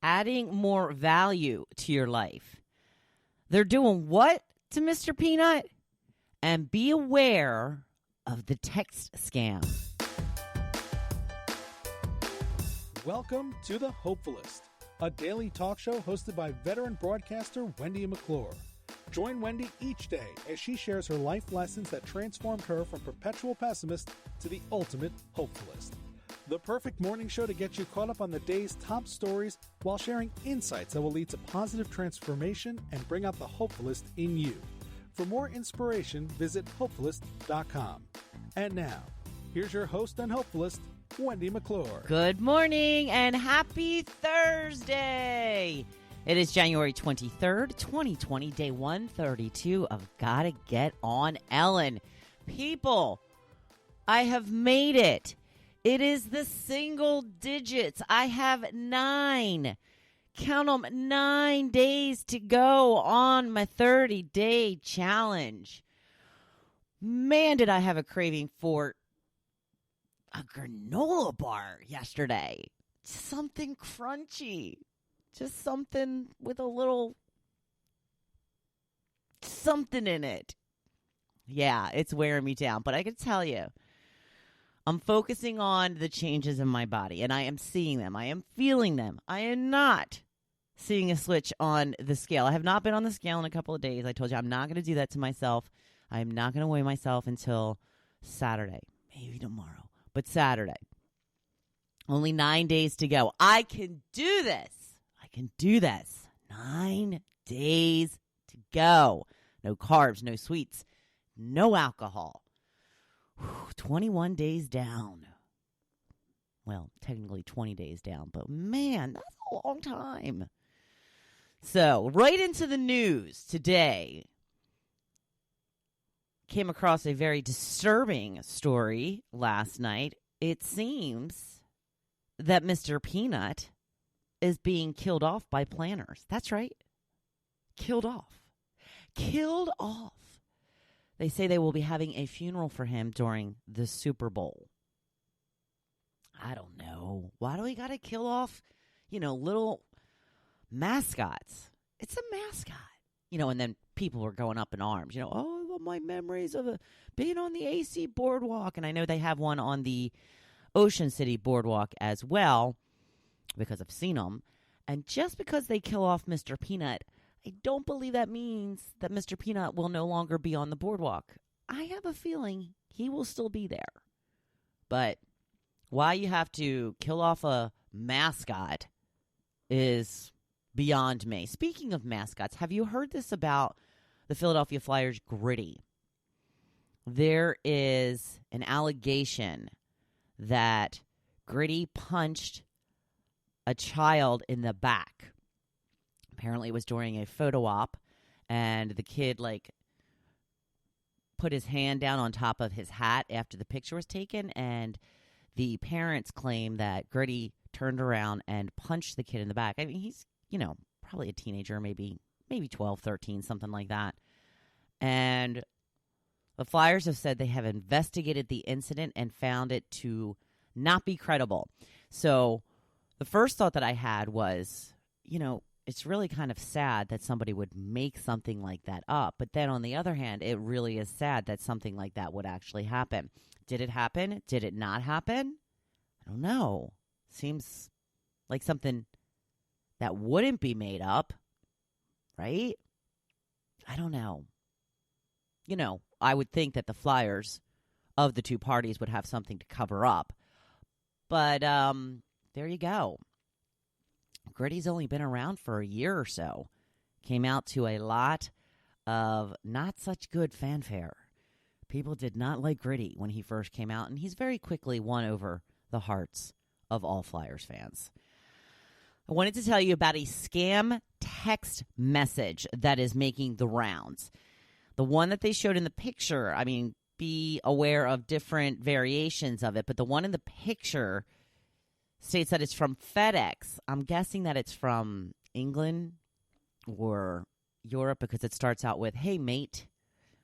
adding more value to your life. They're doing what to Mr. Peanut? And be aware of the text scam. Welcome to the Hopefulist, a daily talk show hosted by veteran broadcaster Wendy McClure. Join Wendy each day as she shares her life lessons that transformed her from perpetual pessimist to the ultimate hopefulist. The perfect morning show to get you caught up on the day's top stories while sharing insights that will lead to positive transformation and bring out the hopefulist in you. For more inspiration, visit Hopefulist.com. And now, here's your host and hopefulist, Wendy McClure. Good morning and happy Thursday. It is January 23rd, 2020, day 132 of Gotta Get On Ellen. People, I have made it. It is the single digits. I have 9. Count them, 9 days to go on my 30-day challenge. Man, did I have a craving for a granola bar yesterday. Something crunchy. Just something with a little something in it. Yeah, it's wearing me down. But I can tell you, I'm focusing on the changes in my body, and I am seeing them. I am feeling them. I am not seeing a switch on the scale. I have not been on the scale in a couple of days. I told you I'm not going to do that to myself. I am not going to weigh myself until Saturday, maybe tomorrow, but Saturday. Only 9 days to go. I can do this. I can do this. 9 days to go. No carbs, no sweets, no alcohol. 21 days down. Well, technically 20 days down, but man, that's a long time. So, right into the news today. Came across a very disturbing story last night. It seems that Mr. Peanut is being killed off by planners. That's right. Killed off. Killed off. They say they will be having a funeral for him during the Super Bowl. I don't know. Why do we got to kill off, little mascots? It's a mascot. And then people were going up in arms. Oh, my memories of being on the AC boardwalk. And I know they have one on the Ocean City boardwalk as well, because I've seen them. And just because they kill off Mr. Peanut, I don't believe that means that Mr. Peanut will no longer be on the boardwalk. I have a feeling he will still be there. But why you have to kill off a mascot is beyond me. Speaking of mascots, have you heard this about the Philadelphia Flyers Gritty? There is an allegation that Gritty punched a child in the back. Apparently it was during a photo op, and the kid, put his hand down on top of his hat after the picture was taken, and the parents claim that Gritty turned around and punched the kid in the back. I mean, he's, probably a teenager, maybe 12, 13, something like that. And the Flyers have said they have investigated the incident and found it to not be credible. So the first thought that I had was, it's really kind of sad that somebody would make something like that up. But then on the other hand, it really is sad that something like that would actually happen. Did it happen? Did it not happen? I don't know. Seems like something that wouldn't be made up, right? I don't know. I would think that the Flyers of the two parties would have something to cover up. But there you go. Gritty's only been around for a year or so. Came out to a lot of not such good fanfare. People did not like Gritty when he first came out, and he's very quickly won over the hearts of all Flyers fans. I wanted to tell you about a scam text message that is making the rounds. The one that they showed in the picture, be aware of different variations of it, but the one in the picture states that it's from FedEx. I'm guessing that it's from England or Europe because it starts out with, "Hey, mate."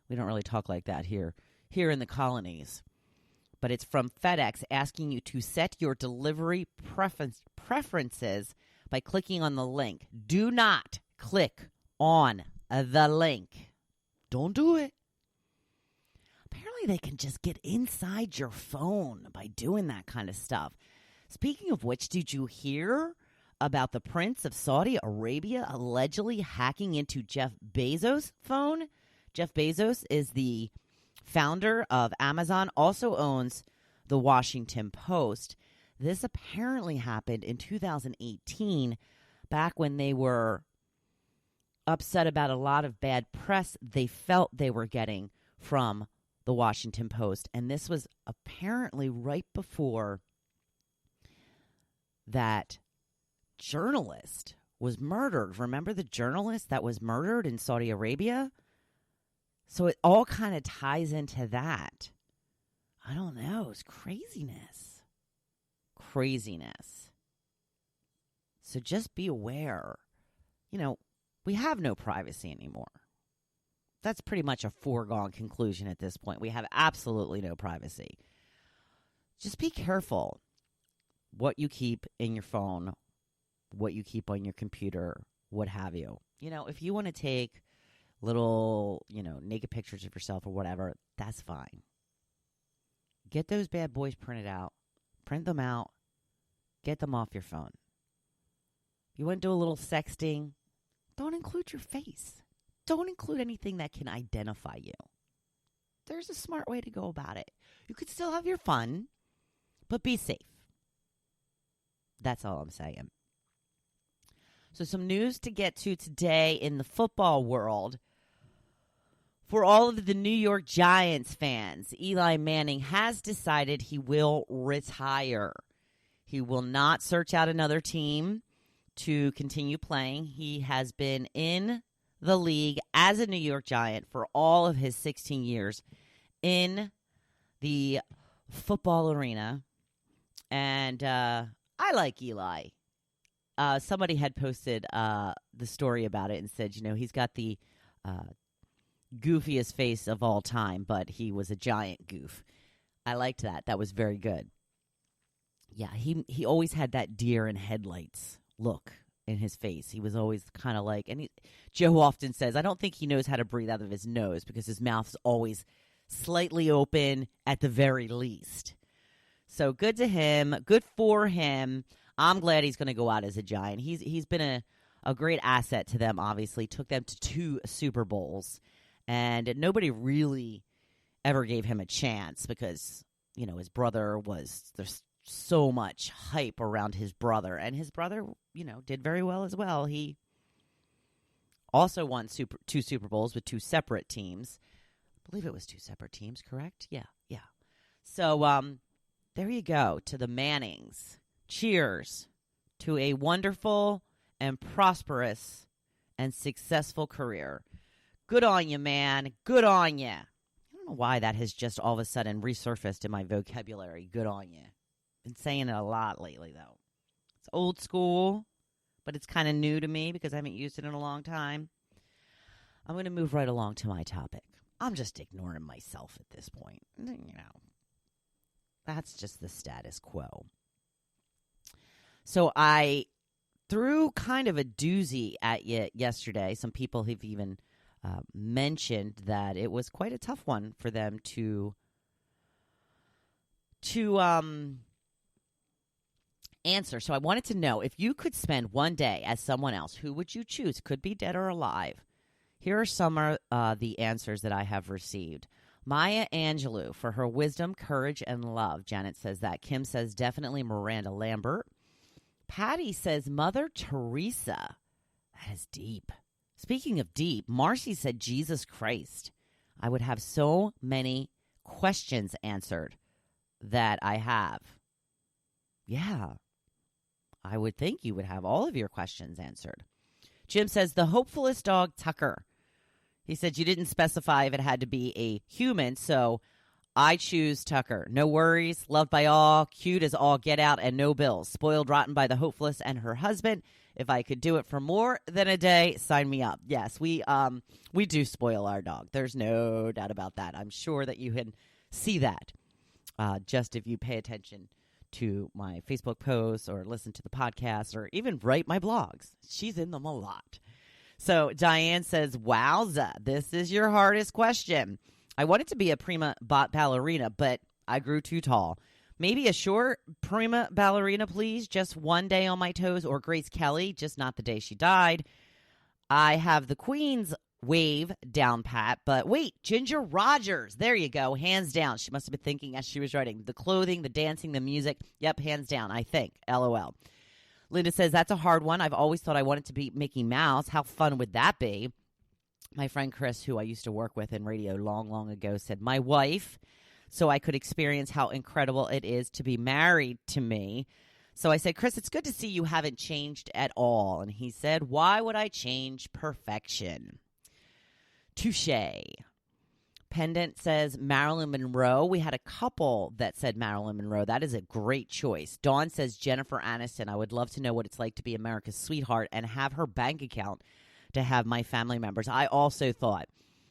We don't really talk like that here in the colonies. But it's from FedEx asking you to set your delivery preferences by clicking on the link. Do not click on the link. Don't do it. Apparently, they can just get inside your phone by doing that kind of stuff. Speaking of which, did you hear about the Prince of Saudi Arabia allegedly hacking into Jeff Bezos' phone? Jeff Bezos is the founder of Amazon, also owns the Washington Post. This apparently happened in 2018, back when they were upset about a lot of bad press they felt they were getting from the Washington Post. And this was apparently right before that journalist was murdered. Remember the journalist that was murdered in Saudi Arabia? So it all kind of ties into that. I don't know. It's craziness. Craziness. So just be aware. You know, we have no privacy anymore. That's pretty much a foregone conclusion at this point. We have absolutely no privacy. Just be careful what you keep in your phone, what you keep on your computer, what have you. You know, if you want to take little, naked pictures of yourself or whatever, that's fine. Get those bad boys printed out. Print them out. Get them off your phone. You want to do a little sexting? Don't include your face. Don't include anything that can identify you. There's a smart way to go about it. You could still have your fun, but be safe. That's all I'm saying. So some news to get to today in the football world. For all of the New York Giants fans, Eli Manning has decided he will retire. He will not search out another team to continue playing. He has been in the league as a New York Giant for all of his 16 years in the football arena. And I like Eli. Somebody had posted the story about it and said, he's got the goofiest face of all time, but he was a giant goof. I liked that. That was very good. Yeah, he always had that deer in headlights look in his face. He was always kind of like, and Joe often says, I don't think he knows how to breathe out of his nose because his mouth's always slightly open at the very least. So good to him. Good for him. I'm glad he's going to go out as a Giant. He's been a great asset to them, obviously. Took them to 2 Super Bowls. And nobody really ever gave him a chance because, his brother there's so much hype around his brother. And his brother, did very well as well. He also won 2 Super Bowls with 2 separate teams. I believe it was 2 separate teams, correct? Yeah. So, there you go, to the Mannings. Cheers to a wonderful and prosperous and successful career. Good on you, man. Good on you. I don't know why that has just all of a sudden resurfaced in my vocabulary. Good on you. Been saying it a lot lately, though. It's old school, but it's kind of new to me because I haven't used it in a long time. I'm going to move right along to my topic. I'm just ignoring myself at this point. That's just the status quo. So I threw kind of a doozy at you yesterday. Some people have even mentioned that it was quite a tough one for them to answer. So I wanted to know, if you could spend one day as someone else, who would you choose? Could be dead or alive. Here are some of the answers that I have received. Maya Angelou, for her wisdom, courage, and love. Janet says that. Kim says definitely Miranda Lambert. Patty says Mother Teresa. That is deep. Speaking of deep, Marcy said Jesus Christ. I would have so many questions answered that I have. Yeah, I would think you would have all of your questions answered. Jim says the hopefulist dog Tucker. He said you didn't specify if it had to be a human, so I choose Tucker. No worries, loved by all, cute as all get out, and no bills. Spoiled rotten by the hopefulist and her husband. If I could do it for more than a day, sign me up. Yes, we do spoil our dog. There's no doubt about that. I'm sure that you can see that just if you pay attention to my Facebook posts or listen to the podcast or even write my blogs. She's in them a lot. So Diane says, wowza, this is your hardest question. I wanted to be a prima ballerina, but I grew too tall. Maybe a short prima ballerina, please. Just one day on my toes, or Grace Kelly, just not the day she died. I have the Queen's wave down pat, but wait, Ginger Rogers. There you go. Hands down. She must have been thinking as she was writing. The clothing, the dancing, the music. Yep, hands down, I think. LOL. Linda says, that's a hard one. I've always thought I wanted to be Mickey Mouse. How fun would that be? My friend Chris, who I used to work with in radio long, long ago, said, my wife, so I could experience how incredible it is to be married to me. So I said, Chris, it's good to see you haven't changed at all. And he said, why would I change? Perfection. Touché. Pendant says Marilyn Monroe. We had a couple that said Marilyn Monroe. That is a great choice. Dawn says Jennifer Aniston. I would love to know what it's like to be America's sweetheart and have her bank account to have my family members. I also thought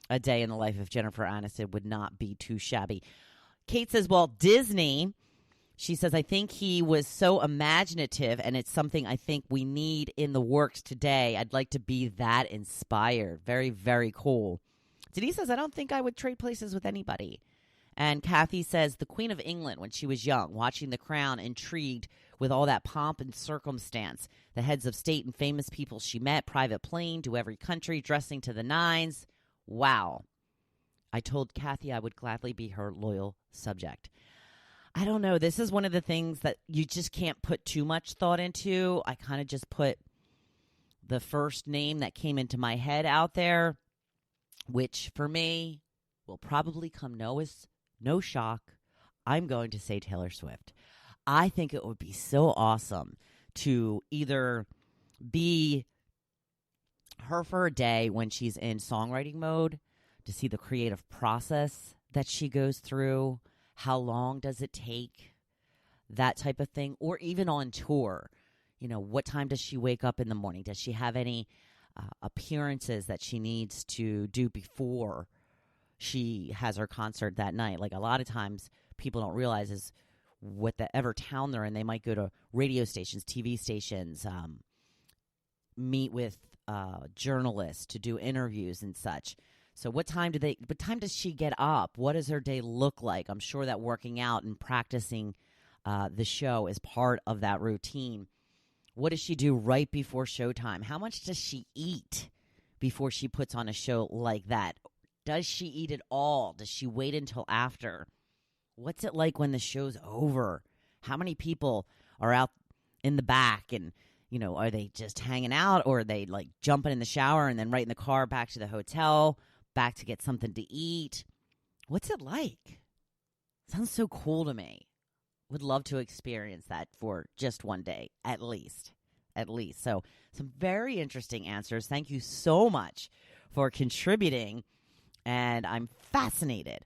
a day in the life of Jennifer Aniston would not be too shabby. Kate says, well, Disney, she says, I think he was so imaginative, and it's something I think we need in the works today. I'd like to be that inspired. Very, very cool. Denise says, I don't think I would trade places with anybody. And Kathy says, the Queen of England, when she was young, watching The Crown, intrigued with all that pomp and circumstance. The heads of state and famous people she met, private plane to every country, dressing to the nines. Wow. I told Kathy I would gladly be her loyal subject. I don't know. This is one of the things that you just can't put too much thought into. I kind of just put the first name that came into my head out there, which for me will probably come no shock. I'm going to say Taylor Swift. I think it would be so awesome to either be her for a day when she's in songwriting mode, to see the creative process that she goes through. How long does it take? That type of thing. Or even on tour. You know, what time does she wake up in the morning? Does she have any appearances that she needs to do before she has her concert that night? Like a lot of times people don't realize is whatever town they're in, they might go to radio stations, TV stations, meet with journalists to do interviews and such. So what time does she get up? What does her day look like? I'm sure that working out and practicing the show is part of that routine. What does she do right before showtime? How much does she eat before she puts on a show like that? Does she eat it all? Does she wait until after? What's it like when the show's over? How many people are out in the back and, you know, are they just hanging out, or are they like jumping in the shower and then right in the car back to the hotel, back to get something to eat? What's it like? Sounds so cool to me. Would love to experience that for just one day, at least. So some very interesting answers. Thank you so much for contributing. And I'm fascinated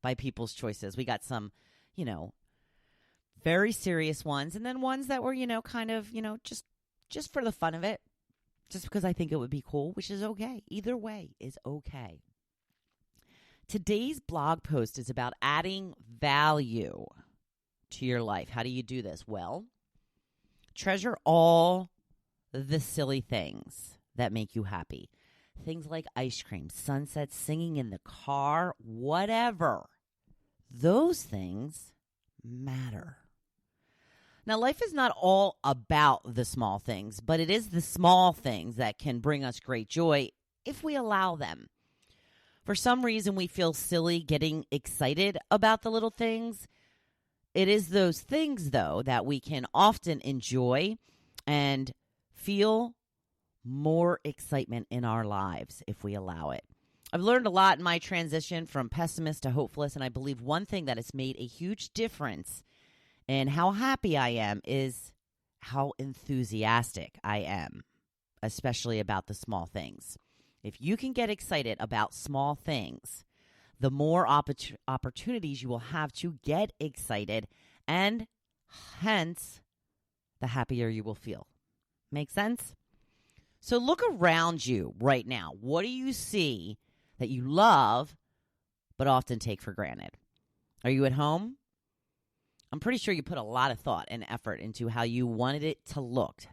by people's choices. We got some, you know, very serious ones, and then ones that were, you know, kind of, you know, just for the fun of it, just because I think it would be cool, which is okay. Either way is okay. Today's blog post is about adding value to your life. How do you do this? Well, treasure all the silly things that make you happy. Things like ice cream, sunsets, singing in the car, whatever. Those things matter. Now, life is not all about the small things, but it is the small things that can bring us great joy if we allow them. For some reason, we feel silly getting excited about the little things. It is those things, though, that we can often enjoy and feel more excitement in our lives if we allow it. I've learned a lot in my transition from pessimist to hopefulist, and I believe one thing that has made a huge difference in how happy I am is how enthusiastic I am, especially about the small things. If you can get excited about small things, the more opportunities you will have to get excited, and hence, the happier you will feel. Make sense? So look around you right now. What do you see that you love but often take for granted? Are you at home? I'm pretty sure you put a lot of thought and effort into how you wanted it to look.